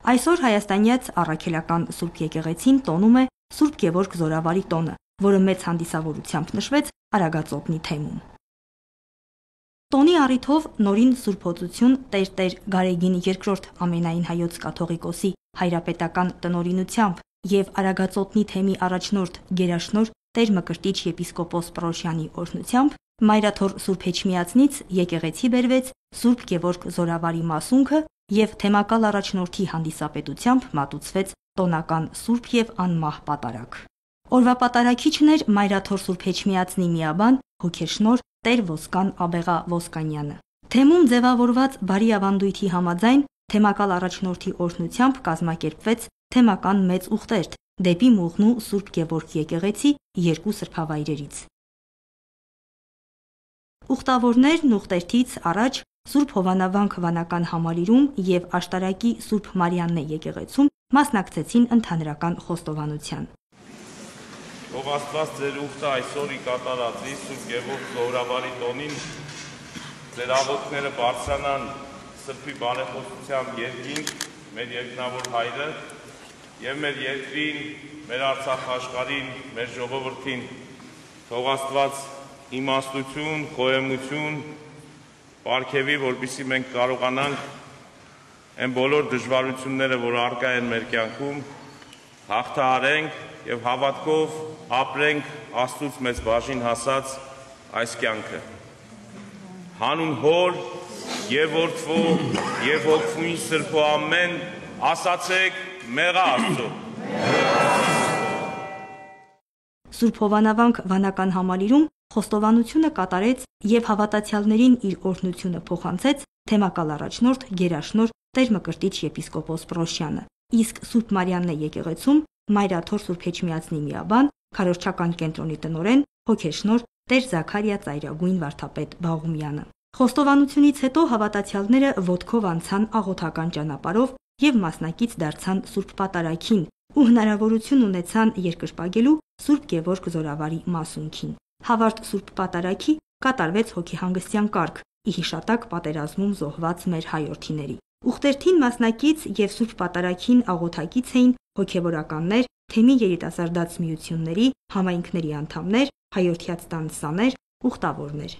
Այսօր հայաստանյաց առաքելական Սուրբ եկեղեցին տոնում է Սուրբ Գևորգ Զորավարի տոնը, որը մեծ հանդիսավորությամբ նշվեց Արագածոտնի թեմում։ Տոնի առիթով նորին Սուրբոցություն Տեր Գարեգին II ամենայն հայոց կաթողիկոսի հայրապետական տնօրինությամբ եւ Արագածոտնի թեմի առաջնորդ Գերաշնորհ Տեր Մկրտիչ եպիսկոպոս Պրոշյանի օրհնությամբ Մայրաթոր Սուրբ Էջմիածնից եկեղեցի բերվեց Սուրբ Գևորգ Զորավարի մասունքը եւ թեմակալ առաջնորդի հանդիսապետությամբ մատուցվեց տոնական Սուրբ եւ անմահ պատարագ։ Օրվա պատարագիչն էր Մայրաթոր Սուրբ Էջմիածնի միաբան հոգեշնորհ Տեր Ոսկան Աբեղա Ոսկանյանը։ Թեմում ձևավորված բարի ավանդույթի համաձայն թեմակալ առաջնորդի օրհնությամբ կազմակերպվեց թեմական մեծ ուխտերթ դեպի Մուղնու Սուրբ Գևորգ եկեղեցի երկու սրբավայրերից։ Ուխտավորներն ուխտերթից առաջ Սուրբ Հովանավանք վանական համալիրում եւ Աշտարակի Սուրբ Մարիաննե եկեղեցում մասնակցեցին ընդհանրական խոստովանության։ Ով Աստված ձեր ուխտը այսօր ի կատարածի Սուրբ Գևորգ Զորավարի տոնին ձեր աղոթքները բարձրանան սրբի բարեխոսությամբ երկինք, մեր երկնավոր հայրը եւ մեր երկրին, մեր Արցախ աշխարհին, մեր ժողովրդին թող Աստված իմաստություն, խոհեմություն պարգևի, որպեսզի մենք կարողանանք այն բոլոր դժվարությունները, որ առկա են մեր կյանքում, հաղթահարենք եւ հավատքով ապրենք Աստծուց մեզ բաժին հասած այս կյանքը։ Հանուն Հոր եւ Որդվո եւ Հոգու Սրբո ամեն ասացեք մեղա Աստծո։ Սուրբ Հովանավանք վանական համալիրում խոստովանությունը կատարեց եւ հավատացյալներին իր օրհնությունը փոխանցեց թեմակալ առաջնորդ Գերաշնորհ Տեր Մկրտիչ եպիսկոպոս Պրոշյանը, իսկ Սուրբ Մարիաննե եկեղեցում Մայրաթոր Սուրբ Էջմիածնի միաբան քարոզչական կենտրոնի տնօրեն հոգեշնորհ Տեր Զաքարիա Ծայրագույն Վարդապետ Բաղումյանը։ Խոստովանությունից հետո հավատացյալները ոտքով անցան աղոթական ճանապարհով եւ մասնակից դարձան Սուրբ Պատարագին ու հնարավորություն ունեցան երկրպագելու Սուրբ Գևորգ Զորավարի մասունքին։ Հավարտ Սուրբ Պատարագի կատարվեց հոգեհանգստյան կարգ՝ ի հիշատակ պատերազմում զոհված մեր հայրենիների։ Ուխտերթին մասնակից եւ Սուրբ Պատարագին աղոթակից էին հոգեվորականներ, թեմի երիտասարդաց միությունների, համայնքների անդամներ, հայրենիաց տան սաներ, ուխտավորներ։